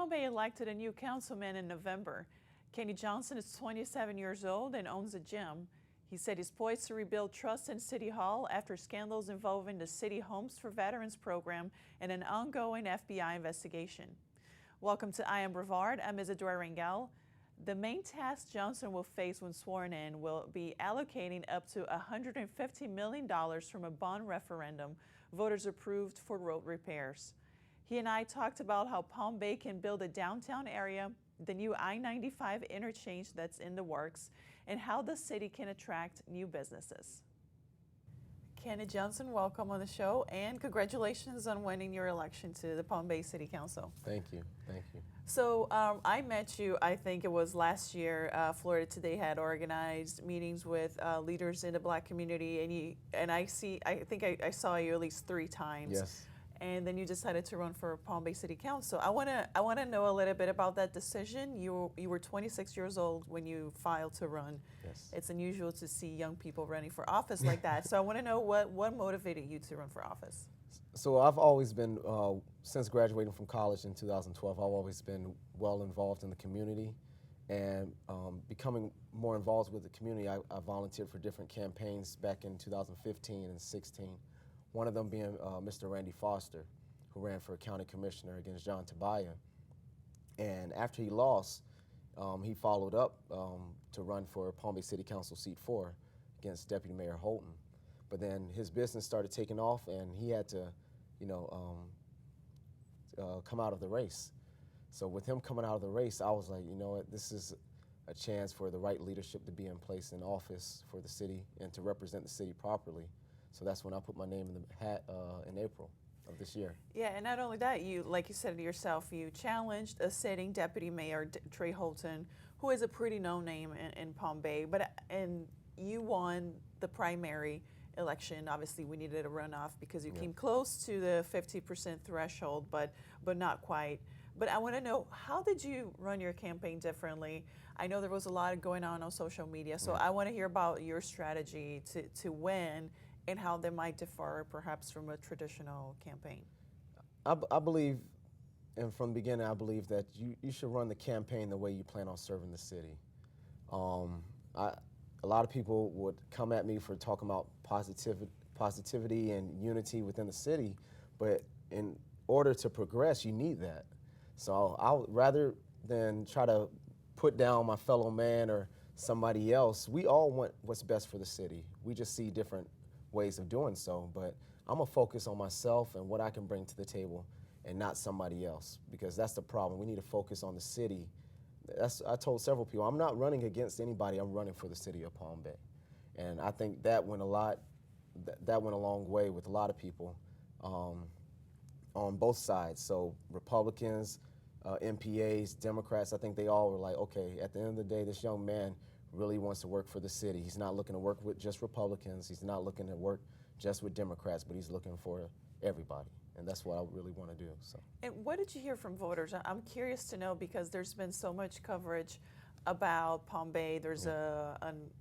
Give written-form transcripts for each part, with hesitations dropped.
Palm Bay elected a new councilman in November. Kenny Johnson is 27 years old and owns a gym. He said he's poised to rebuild trust in City Hall after scandals involving the City Homes for Veterans program and an ongoing FBI investigation. Welcome to I Am Brevard. I'm Isadora Rangel. The main task Johnson will face when sworn in will be allocating up to $150 million from a bond referendum voters approved for road repairs. He and I talked about how Palm Bay can build a downtown area, the new I-95 interchange that's in the works, and how the city can attract new businesses. Kenny Johnson, welcome on the show, and congratulations on winning your election to the Palm Bay City Council. Thank you, thank you. So I met you, I think it was last year. Florida Today had organized meetings with leaders in the Black community, and I think I saw you at least 3 times. Yes. And then you decided to run for Palm Bay City Council. I wanna know a little bit about that decision. You were 26 years old when you filed to run. Yes. It's unusual to see young people running for office like that. So I want to know what motivated you to run for office. So I've always been, since graduating from college in 2012, I've always been well involved in the community, and becoming more involved with the community, I volunteered for different campaigns back in 2015 and 16. One of them being Mr. Randy Foster, who ran for county commissioner against John Tobiah. And after he lost, he followed up to run for Palm Bay City Council seat 4 against Deputy Mayor Holton. But then his business started taking off, and he had to, come out of the race. So with him coming out of the race, I was like, you know what, this is a chance for the right leadership to be in place in office for the city and to represent the city properly. So that's when I put my name in the hat in April of this year. Yeah, and not only that, you, like you said to yourself, you challenged a sitting Deputy Mayor Trey Holton, who is a pretty known name in Palm Bay, and you won the primary election. Obviously, we needed a runoff because you came close to the 50% threshold, but not quite. But I want to know, how did you run your campaign differently? I know there was a lot going on social media, so I want to hear about your strategy to win and how they might differ perhaps from a traditional campaign. I believe, and from the beginning, I believe that you should run the campaign the way you plan on serving the city. A lot of people would come at me for talking about positivity and unity within the city, but in order to progress, you need that. So rather than try to put down my fellow man or somebody else, we all want what's best for the city. We just see different ways of doing so, but I'm gonna focus on myself and what I can bring to the table and not somebody else, because that's the problem. We need to focus on the city. I told several people, I'm not running against anybody, I'm running for the city of Palm Bay. And I think that went a long way with a lot of people on both sides. So Republicans, MPAs, Democrats, I think they all were like, okay, at the end of the day, this young man really wants to work for the city. He's not looking to work with just Republicans. He's not looking to work just with Democrats, but he's looking for everybody. And that's what I really want to do. So. And what did you hear from voters? I'm curious to know, because there's been so much coverage about Palm Bay. There's an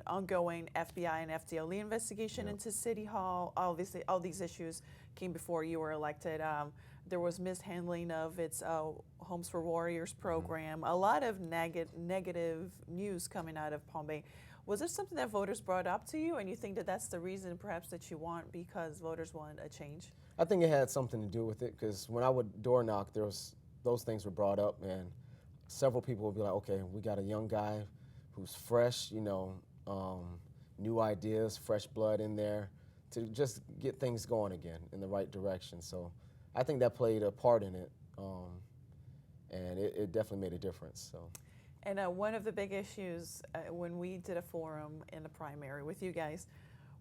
ongoing FBI and FDLE investigation into City Hall. Obviously, all these issues came before you were elected. There was mishandling of its Homes for Warriors program. A lot of negative news coming out of Palm Bay. Was there something that voters brought up to you, and you think that that's the reason perhaps that you want, because voters want a change? I think it had something to do with it, because when I would door knock, those things were brought up, and several people would be like, okay, we got a young guy who's fresh, new ideas, fresh blood in there to just get things going again in the right direction. So I think that played a part in it, and it definitely made a difference. So. And one of the big issues when we did a forum in the primary with you guys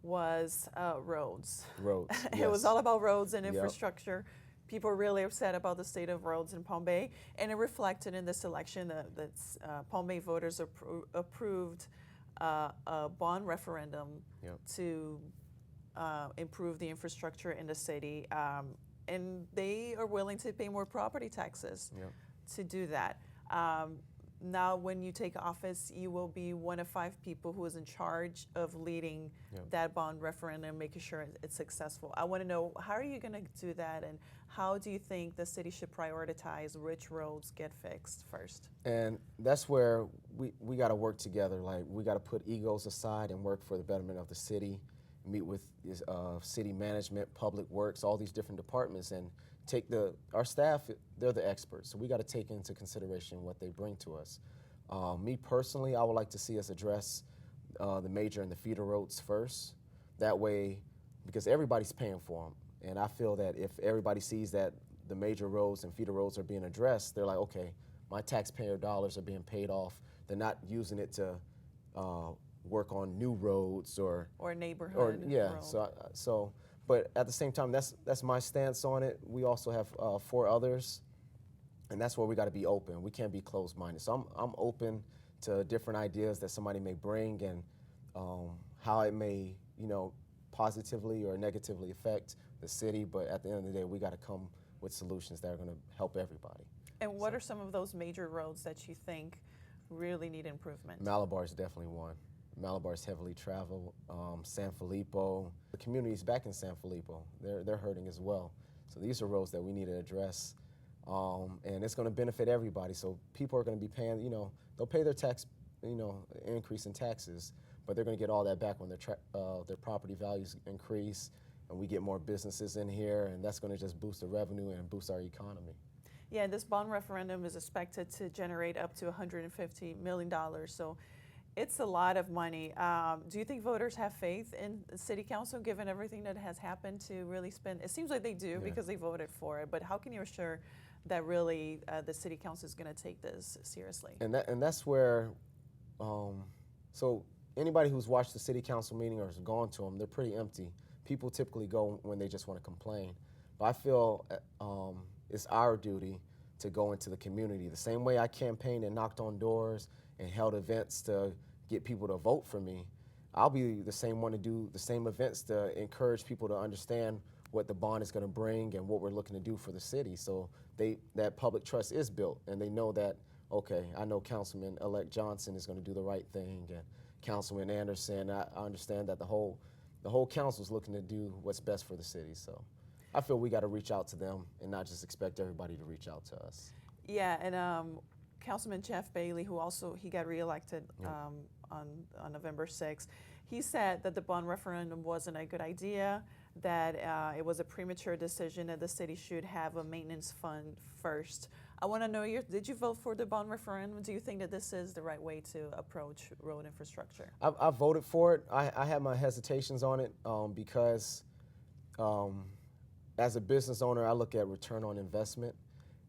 was roads. Roads, yes. It was all about roads and infrastructure. People were really upset about the state of roads in Palm Bay, and it reflected in this election that Palm Bay voters approved a bond referendum to improve the infrastructure in the city, and they are willing to pay more property taxes to do that. now when you take office, you will be one of 5 people who is in charge of leading that bond referendum, making sure it's successful. I want to know, how are you going to do that, and how do you think the city should prioritize which roads get fixed first? And that's where we got to work together. Like, we got to put egos aside and work for the betterment of the city, meet with city management, public works, all these different departments, and take our staff, they're the experts, so we got to take into consideration what they bring to us. Me personally, I would like to see us address the major and the feeder roads first. That way, because everybody's paying for them, and I feel that if everybody sees that the major roads and feeder roads are being addressed, they're like, okay, my taxpayer dollars are being paid off. They're not using it to work on new roads or neighborhood road. But at the same time, that's my stance on it. We also have 4 others, and that's where we got to be open. We can't be closed-minded. So I'm open to different ideas that somebody may bring, and how it may, positively or negatively affect the city. But at the end of the day, we got to come with solutions that are going to help everybody. And what are some of those major roads that you think really need improvement? Malabar is definitely one. Malabar is heavily traveled. San Filippo, the communities back in San Filippo, they're hurting as well. So these are roads that we need to address, and it's going to benefit everybody. So people are going to be paying, they'll pay their tax, increase in taxes, but they're going to get all that back when their property values increase, and we get more businesses in here, and that's going to just boost the revenue and boost our economy. Yeah, this bond referendum is expected to generate up to $150 million. So it's a lot of money. Do you think voters have faith in the city council, given everything that has happened, to really spend? It seems like they do because they voted for it, but how can you assure that really the city council is going to take this seriously? And that's where, so anybody who's watched the city council meeting or has gone to them, they're pretty empty. People typically go when they just want to complain. But I feel it's our duty to go into the community. The same way I campaigned and knocked on doors and held events to get people to vote for me, I'll be the same one to do the same events to encourage people to understand what the bond is going to bring and what we're looking to do for the city. So that public trust is built, and they know that, okay, I know Councilman-elect Johnson is going to do the right thing, and Councilman Anderson, I understand that the whole council is looking to do what's best for the city. So I feel we got to reach out to them and not just expect everybody to reach out to us. Yeah, and Councilman Jeff Bailey, who also, he got reelected on November 6th, he said that the bond referendum wasn't a good idea, that it was a premature decision, that the city should have a maintenance fund first. I want to know, did you vote for the bond referendum? Do you think that this is the right way to approach road infrastructure? I voted for it. I had my hesitations on it because as a business owner, I look at return on investment.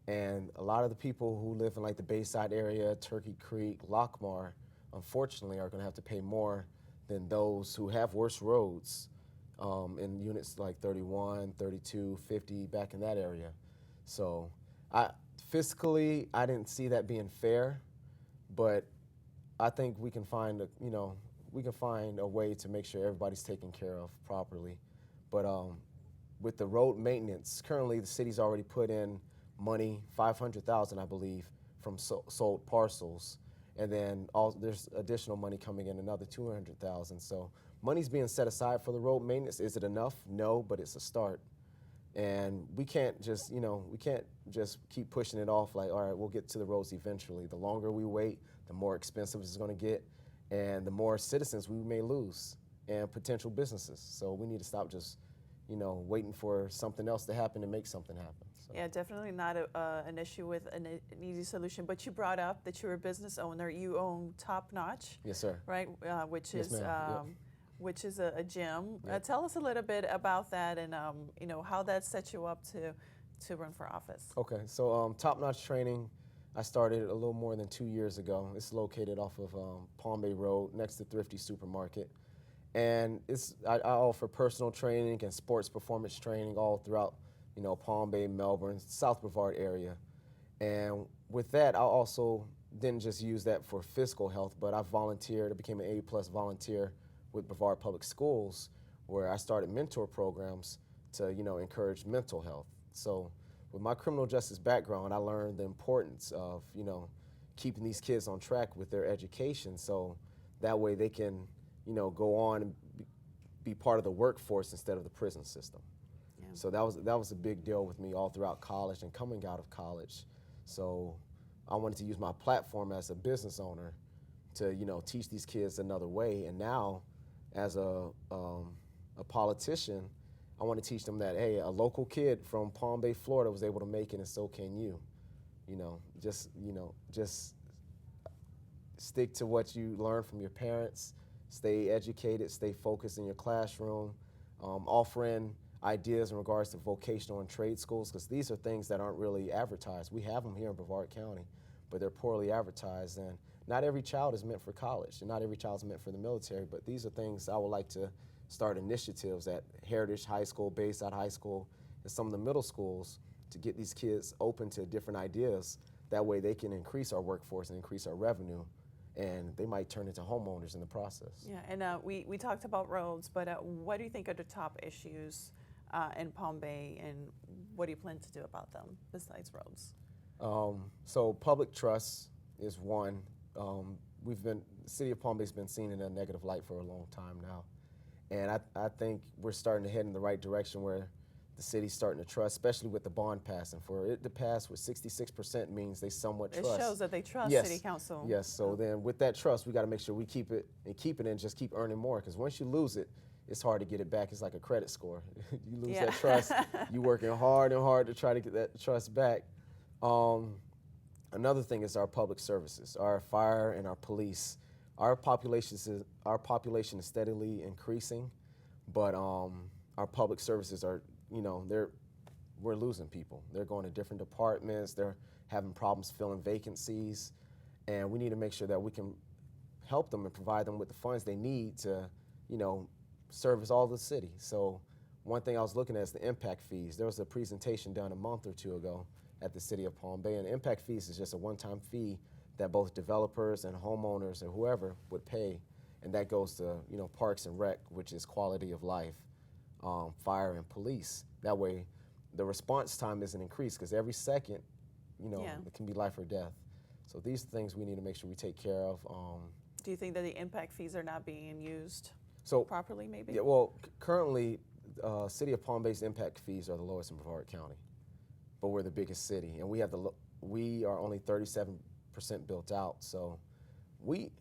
And a lot of the people who live in like the Bayside area, Turkey Creek, Lockmar, unfortunately are going to have to pay more than those who have worse roads in units like 31, 32, 50, back in that area. So fiscally, I didn't see that being fair, but I think we can find a way to make sure everybody's taken care of properly. But with the road maintenance, currently the city's already put in money, $500,000, I believe, from sold parcels, and then there's additional money coming in, another $200,000. So money's being set aside for the road maintenance. Is it enough? No, but it's a start. And we can't just keep pushing it off like, all right, we'll get to the roads eventually. The longer we wait, the more expensive it's going to get, and the more citizens we may lose and potential businesses. So we need to stop just waiting for something else to happen to make something happen. So. Yeah, definitely not an issue with an easy solution. But you brought up that you're a business owner. You own Top Notch. Yes, sir. Right, which yes, is yep. Which is a gym. Yep. Tell us a little bit about that, and how that sets you up to run for office. Okay, so Top Notch Training, I started a little more than 2 years ago. It's located off of Palm Bay Road, next to Thrifty Supermarket. And I offer personal training and sports performance training all throughout, Palm Bay, Melbourne, South Brevard area. And with that, I also didn't just use that for physical health, but I volunteered. I became an A+ volunteer with Brevard Public Schools, where I started mentor programs to, encourage mental health. So with my criminal justice background, I learned the importance of, keeping these kids on track with their education, so that way they can, go on and be part of the workforce instead of the prison system. Yeah. So that was a big deal with me all throughout college and coming out of college. So I wanted to use my platform as a business owner to, teach these kids another way. And now, as a politician, I want to teach them that, hey, a local kid from Palm Bay, Florida was able to make it, and so can you. Just stick to what you learned from your parents, stay educated, stay focused in your classroom, offering ideas in regards to vocational and trade schools, because these are things that aren't really advertised. We have them here in Brevard County, but they're poorly advertised, and not every child is meant for college, and not every child is meant for the military, but these are things I would like to start initiatives at Heritage High School, Bayside High School, and some of the middle schools to get these kids open to different ideas. That way they can increase our workforce and increase our revenue, and they might turn into homeowners in the process. Yeah, and we talked about roads, but what do you think are the top issues in Palm Bay, and what do you plan to do about them besides roads? So public trust is one. The city of Palm Bay's been seen in a negative light for a long time now. And I think we're starting to head in the right direction where the city's starting to trust, especially with the bond passing. For it to pass with 66% means they somewhat trust. It shows that they trust Yes. City Council. Yes, so then with that trust, we got to make sure we keep it and just keep earning more, because once you lose it, it's hard to get it back. It's like a credit score. You lose that trust, you working hard and hard to try to get that trust back. Another thing is our public services, our fire and our police. Our population is steadily increasing, but our public services are, we're losing people. They're going to different departments. They're having problems filling vacancies, and we need to make sure that we can help them and provide them with the funds they need to, service all the city. So one thing I was looking at is the impact fees. There was a presentation done a month or two ago at the city of Palm Bay, and impact fees is just a one-time fee that both developers and homeowners or whoever would pay, and that goes to parks and rec, which is quality of life, fire and police. That way, the response time isn't increased, because every second, it can be life or death. So these are things we need to make sure we take care of. Do you think that the impact fees are not being used properly, maybe? Yeah, well, currently, City of Palm Bay's impact fees are the lowest in Brevard County, but we're the biggest city, and we are only 37% built out. So we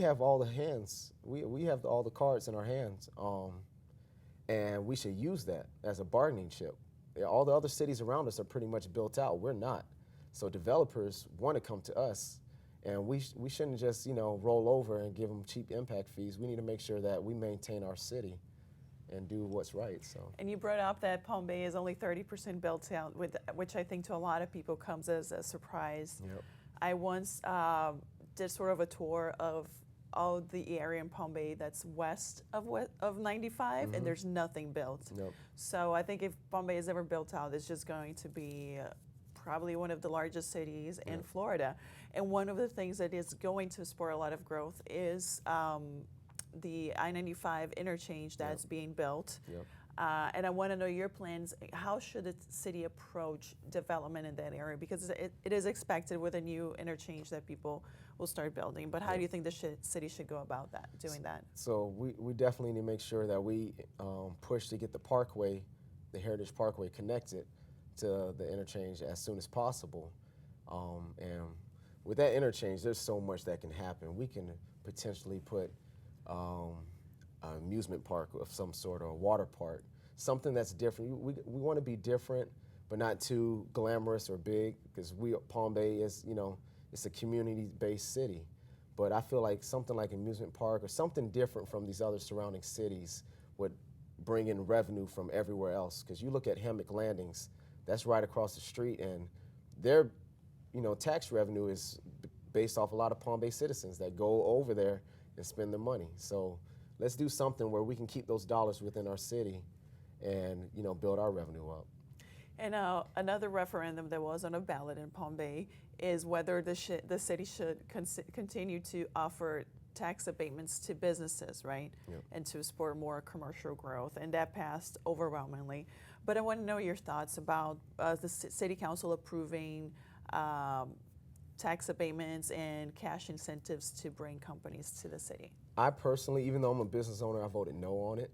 have all the hands. We have all the cards in our hands, and we should use that as a bargaining chip. All the other cities around us are pretty much built out. We're not. So developers want to come to us, and we shouldn't just roll over and give them cheap impact fees. We need to make sure that we maintain our city and do what's right. So. And you brought up that Palm Bay is only 30% built out, which I think to a lot of people comes as a surprise. Yep. I once did sort of a tour of all the area in Palm Bay that's west of 95, and there's nothing built. Nope. So I think if Palm Bay is ever built out, it's just going to be probably one of the largest cities in Florida. And one of the things that is going to spur a lot of growth is the I-95 interchange that's being built. Yep. And I want to know your plans. How should the city approach development in that area? Because it is expected with a new interchange that people will start building. But how do you think the city should go about doing that? So we definitely need to make sure that we push to get the Parkway, the Heritage Parkway, connected to the interchange as soon as possible. And with that interchange, there's so much that can happen. We can potentially put an amusement park of some sort, or a water park, something that's different. We want to be different, but not too glamorous or big, because Palm Bay is, it's a community-based city. But I feel like something like amusement park or something different from these other surrounding cities would bring in revenue from everywhere else. Because you look at Hammock Landings, that's right across the street, and their, tax revenue is based off a lot of Palm Bay citizens that go over there and spend their money. So let's do something where we can keep those dollars within our city and, build our revenue up. And another referendum that was on a ballot in Palm Bay is whether the city should continue to offer tax abatements to businesses, right? Yep. And to spur more commercial growth. And that passed overwhelmingly. But I want to know your thoughts about the city council approving tax abatements and cash incentives to bring companies to the city? I personally, even though I'm a business owner, I voted no on it.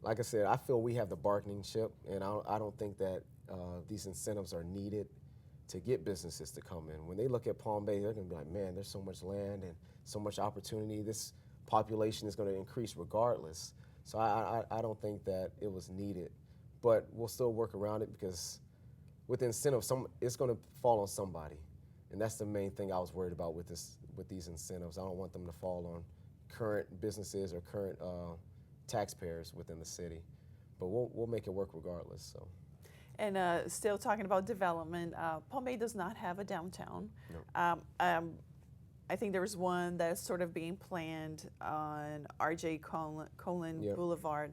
Like I said, I feel we have the bargaining chip, and I don't think that these incentives are needed to get businesses to come in. When they look at Palm Bay, they're going to be like, man, there's so much land and so much opportunity. This population is going to increase regardless. So I don't think that it was needed. But we'll still work around it because with incentives, it's going to fall on somebody. And that's the main thing I was worried about with these incentives. I don't want them to fall on current businesses or current taxpayers within the city. But we'll make it work regardless. So. And still talking about development, Palm Bay does not have a downtown. No. I think there was one that's sort of being planned on R.J. Colin Yep. Boulevard.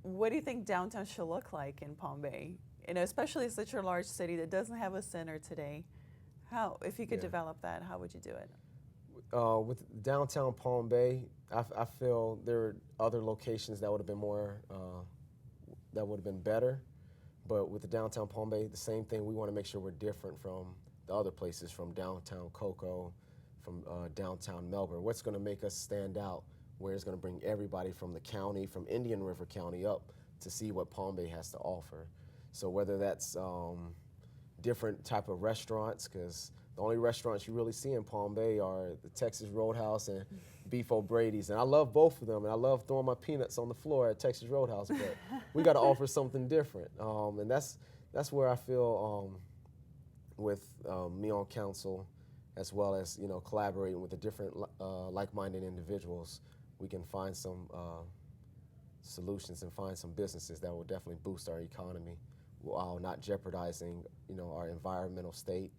What do you think downtown should look like in Palm Bay? You know, especially such a large city that doesn't have a center today. How, if you could develop that, how would you do it? With downtown Palm Bay, I feel there are other locations that would have been more, that would have been better. But with the downtown Palm Bay, the same thing. We want to make sure we're different from the other places, from downtown Cocoa, from downtown Melbourne. What's going to make us stand out? Where it's going to bring everybody from the county, from Indian River County up to see what Palm Bay has to offer. So whether that's different type of restaurants, because the only restaurants you really see in Palm Bay are the Texas Roadhouse and Beef O'Brady's. And I love both of them, and I love throwing my peanuts on the floor at Texas Roadhouse, but we got to offer something different. And that's where I feel with me on council, as well as collaborating with the different like-minded individuals, we can find some solutions and find some businesses that will definitely boost our economy while not jeopardizing our environmental state.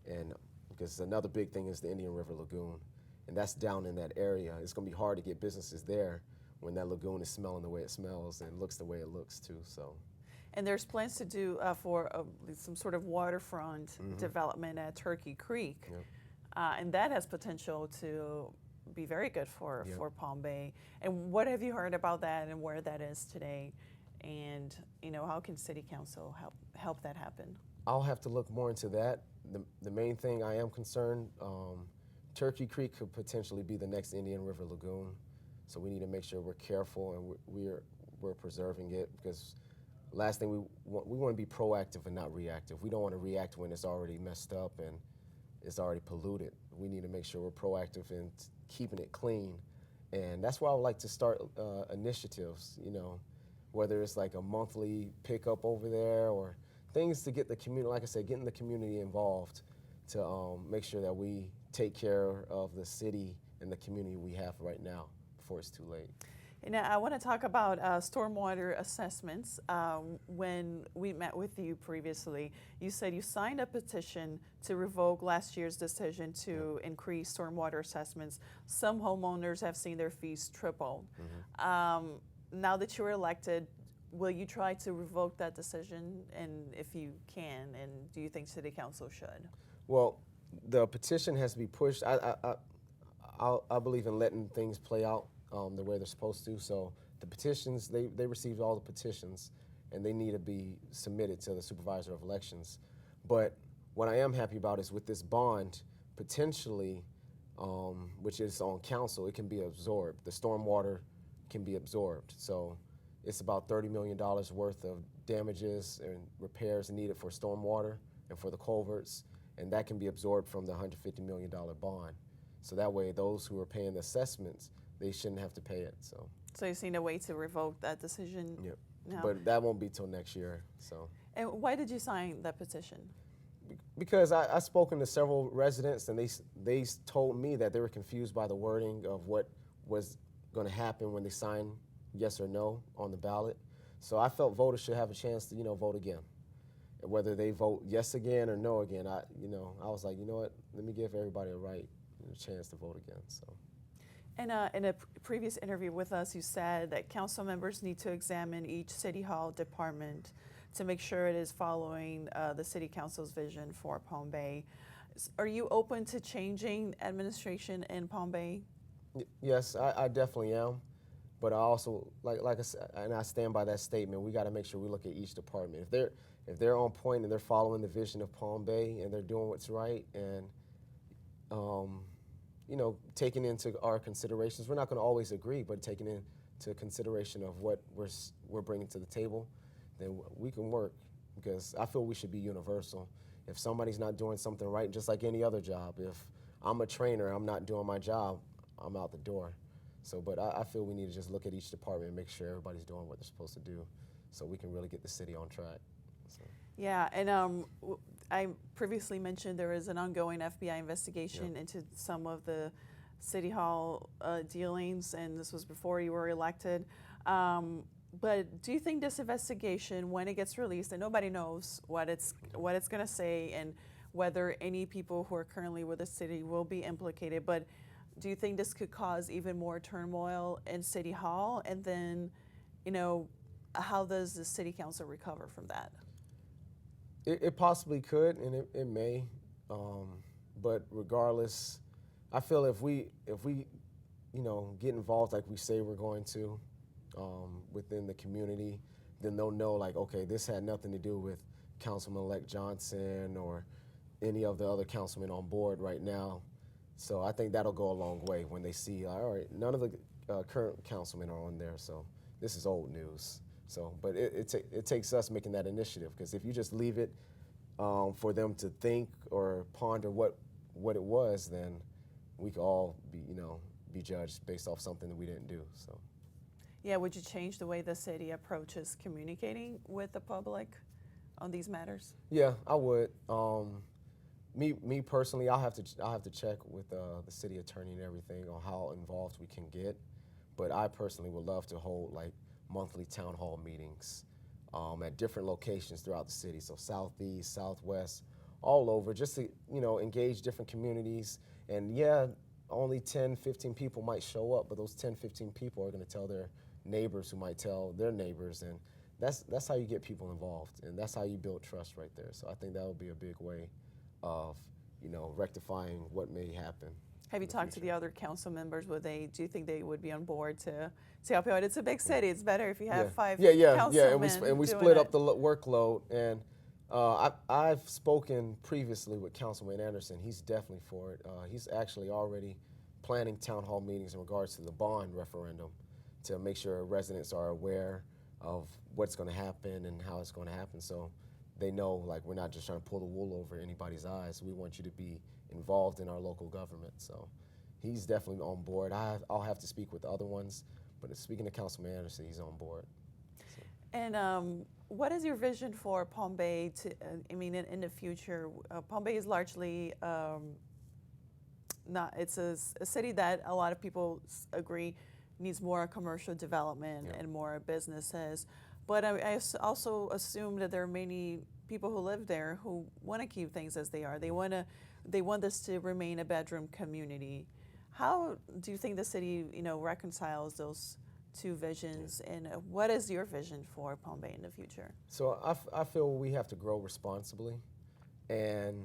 And because another big thing is the Indian River Lagoon, and that's down in that area. It's going to be hard to get businesses there when that lagoon is smelling the way it smells and looks the way it looks too. So. And there's plans to do for some sort of waterfront development at Turkey Creek, and that has potential to be very good for Palm Bay. And what have you heard about that and where that is today? And how can City Council help that happen? I'll have to look more into that. The main thing I am concerned, Turkey Creek could potentially be the next Indian River Lagoon. So we need to make sure we're careful and we're preserving it, because last thing we want to be proactive and not reactive. We don't want to react when it's already messed up and it's already polluted. We need to make sure we're proactive in keeping it clean. And that's why I would like to start initiatives, whether it's like a monthly pickup over there or things to get the community, like I said, getting the community involved to make sure that we take care of the city and the community we have right now before it's too late. And I want to talk about stormwater assessments. When we met with you previously, you said you signed a petition to revoke last year's decision to increase stormwater assessments. Some homeowners have seen their fees triple. Now that you're elected, will you try to revoke that decision? And if you can, and do you think City Council should? Well, the petition has to be pushed. I believe in letting things play out the way they're supposed to. So the petitions, they received all the petitions, and they need to be submitted to the supervisor of elections. But what I am happy about is with this bond, potentially, which is on council, it can be absorbed. The stormwater can be absorbed. So it's about $30 million worth of damages and repairs needed for stormwater and for the culverts, and that can be absorbed from the $150 million bond. So that way, those who are paying the assessments, they shouldn't have to pay it. So you've seen a way to revoke that decision? Yep. No. But that won't be till next year. So. And why did you sign that petition? Because I've spoken to several residents, and they told me that they were confused by the wording of what was going to happen when they signed yes or no on the ballot. So I felt voters should have a chance to vote again. And whether they vote yes again or no again, I was like, what, let me give everybody a chance to vote again. So. And in a previous interview with us, you said that council members need to examine each City Hall department to make sure it is following the City Council's vision for Palm Bay. Are you open to changing administration in Palm Bay? Yes, I definitely am. But I also, like I said, and I stand by that statement, we got to make sure we look at each department. if they're on point and they're following the vision of Palm Bay and they're doing what's right and you know, taking into our considerations, we're not going to always agree, but taking into consideration of what we're bringing to the table, then we can work, because I feel we should be universal. If somebody's not doing something right, just like any other job, if I'm a trainer, I'm not doing my job, I'm out the door. So, but I feel we need to just look at each department and make sure everybody's doing what they're supposed to do, so we can really get the city on track. So. Yeah, and I previously mentioned there is an ongoing FBI investigation into some of the City Hall dealings, and this was before you were elected. But do you think this investigation, when it gets released, and nobody knows what it's going to say and whether any people who are currently with the city will be implicated, but do you think this could cause even more turmoil in City Hall? And then, you know, how does the City Council recover from that? It possibly could, and it may, but regardless, I feel if we you know, get involved like we say we're going to within the community, then they'll know, like, okay, this had nothing to do with Councilman-elect Johnson or any of the other councilmen on board right now. So I think that'll go a long way when they see, all right, none of the current councilmen are on there, so this is old news. So, but it takes us making that initiative, because if you just leave it for them to think or ponder what it was, then we could all be judged based off something that we didn't do. So. Yeah, would you change the way the city approaches communicating with the public on these matters? Yeah, I would. Me personally, I'll have to check with the city attorney and everything on how involved we can get. But I personally would love to hold like monthly town hall meetings at different locations throughout the city. So southeast, southwest, all over, just to engage different communities. And yeah, only 10, 15 people might show up, but those 10, 15 people are going to tell their neighbors, who might tell their neighbors, and that's how you get people involved, and that's how you build trust right there. So I think that would be a big way of rectifying what may happen. Have you talked to the other council members? Do you think they would be on board to help you out? It's a big city. It's better if you have five councilmen. And we split up the workload. And I've spoken previously with Councilman Anderson. He's definitely for it. He's actually already planning town hall meetings in regards to the bond referendum to make sure residents are aware of what's going to happen and how it's going to happen. So they know, like, we're not just trying to pull the wool over anybody's eyes. We want you to be involved in our local government. So he's definitely on board. I'll have to speak with the other ones, but speaking to Councilman Anderson, he's on board. So. And what is your vision for Palm Bay in the future? Palm Bay is largely it's a city that a lot of people agree needs more commercial development and more businesses. But I also assume that there are many people who live there who want to keep things as they are. They want this to remain a bedroom community. How do you think the city, reconciles those two visions, and what is your vision for Palm Bay in the future? So I feel we have to grow responsibly, and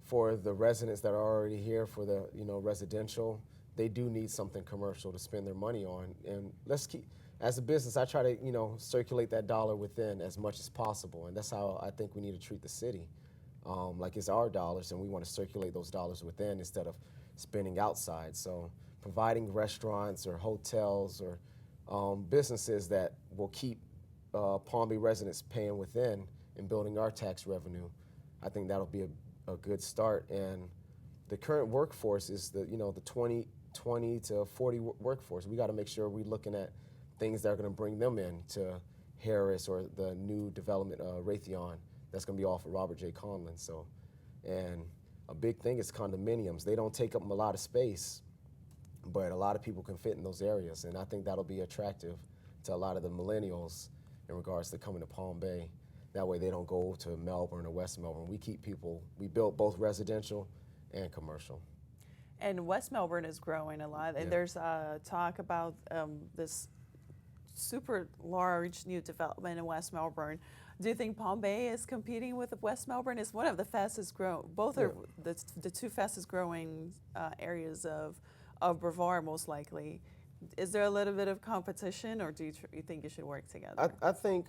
for the residents that are already here, for the residential, they do need something commercial to spend their money on. And let's keep, as a business, I try to circulate that dollar within as much as possible, and that's how I think we need to treat the city. Like it's our dollars, and we want to circulate those dollars within instead of spending outside. So providing restaurants or hotels or businesses that will keep Palm Bay residents paying within and building our tax revenue, I think that'll be a good start. And the current workforce is the 20 to 40 workforce. We got to make sure we're looking at things that are going to bring them in to Harris or the new development, Raytheon, that's going to be off of Robert J. Conlon. So, and a big thing is condominiums. They don't take up a lot of space, but a lot of people can fit in those areas, and I think that'll be attractive to a lot of the millennials in regards to coming to Palm Bay. That way they don't go to Melbourne or West Melbourne. We built both residential and commercial. And West Melbourne is growing a lot, and there's talk about this super large new development in West Melbourne. Do you think Palm Bay is competing with West Melbourne? It's one of the fastest growing, both are the two fastest growing areas of Brevard, most likely. Is there a little bit of competition, or do you think you should work together? I think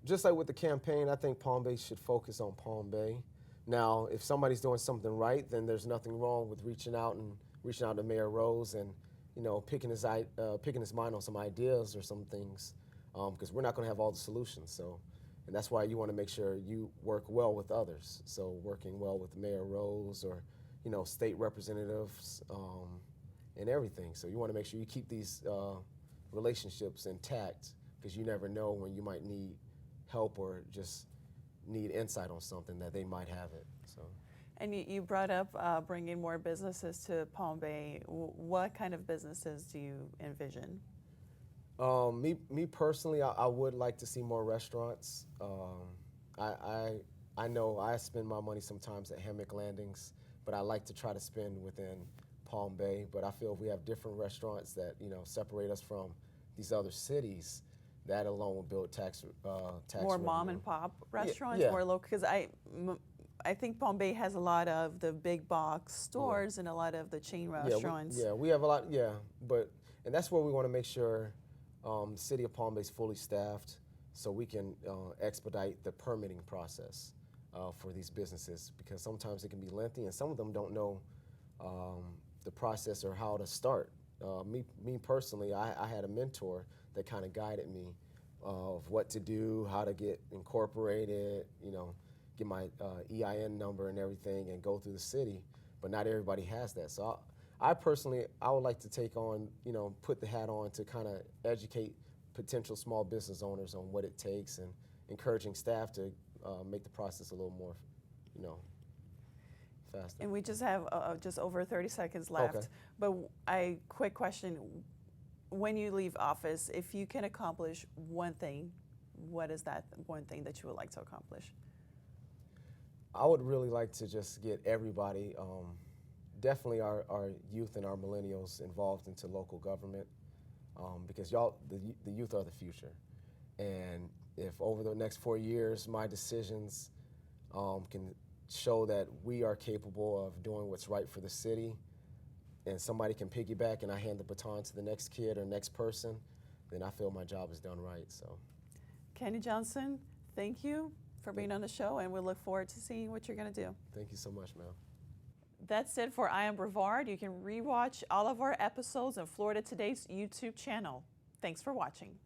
just like with the campaign, I think Palm Bay should focus on Palm Bay. Now, if somebody's doing something right, then there's nothing wrong with reaching out to Mayor Rose and, you know, picking his mind on some ideas or some things, because we're not going to have all the solutions. So, and that's why you want to make sure you work well with others. So, working well with Mayor Rose or, you know, state representatives and everything. So, you want to make sure you keep these relationships intact, because you never know when you might need help or just need insight on something that they might have it. So. And you brought up bringing more businesses to Palm Bay. What kind of businesses do you envision? Me personally, I would like to see more restaurants. I know I spend my money sometimes at hammock landings, but I like to try to spend within Palm Bay. But I feel if we have different restaurants that, you know, separate us from these other cities, that alone will build tax more revenue. mom and pop restaurants, yeah. more local. Because I think Palm Bay has a lot of the big box stores and a lot of the chain restaurants. We have a lot. Yeah, and that's where we want to make sure the city of Palm Bay is fully staffed, so we can expedite the permitting process for these businesses, because sometimes it can be lengthy and some of them don't know the process or how to start. Me personally, I had a mentor that kind of guided me of what to do, how to get incorporated, you know, get my EIN number and everything and go through the city, but not everybody has that. So I personally would like to take on, you know, put the hat on to kind of educate potential small business owners on what it takes, and encouraging staff to make the process a little more, you know, faster. And we just have just over 30 seconds left. Okay. But quick question. When you leave office, if you can accomplish one thing, what is that one thing that you would like to accomplish? I would really like to just get everybody, definitely our youth and our millennials, involved into local government, because the youth are the future. And if over the next 4 years my decisions can show that we are capable of doing what's right for the city, and somebody can piggyback and I hand the baton to the next kid or next person, then I feel my job is done right. So, Kenny Johnson, thank you for being on the show, and we look forward to seeing what you're going to do. Thank you so much, ma'am. That's it for I Am Brevard. You can rewatch all of our episodes on Florida Today's YouTube channel. Thanks for watching.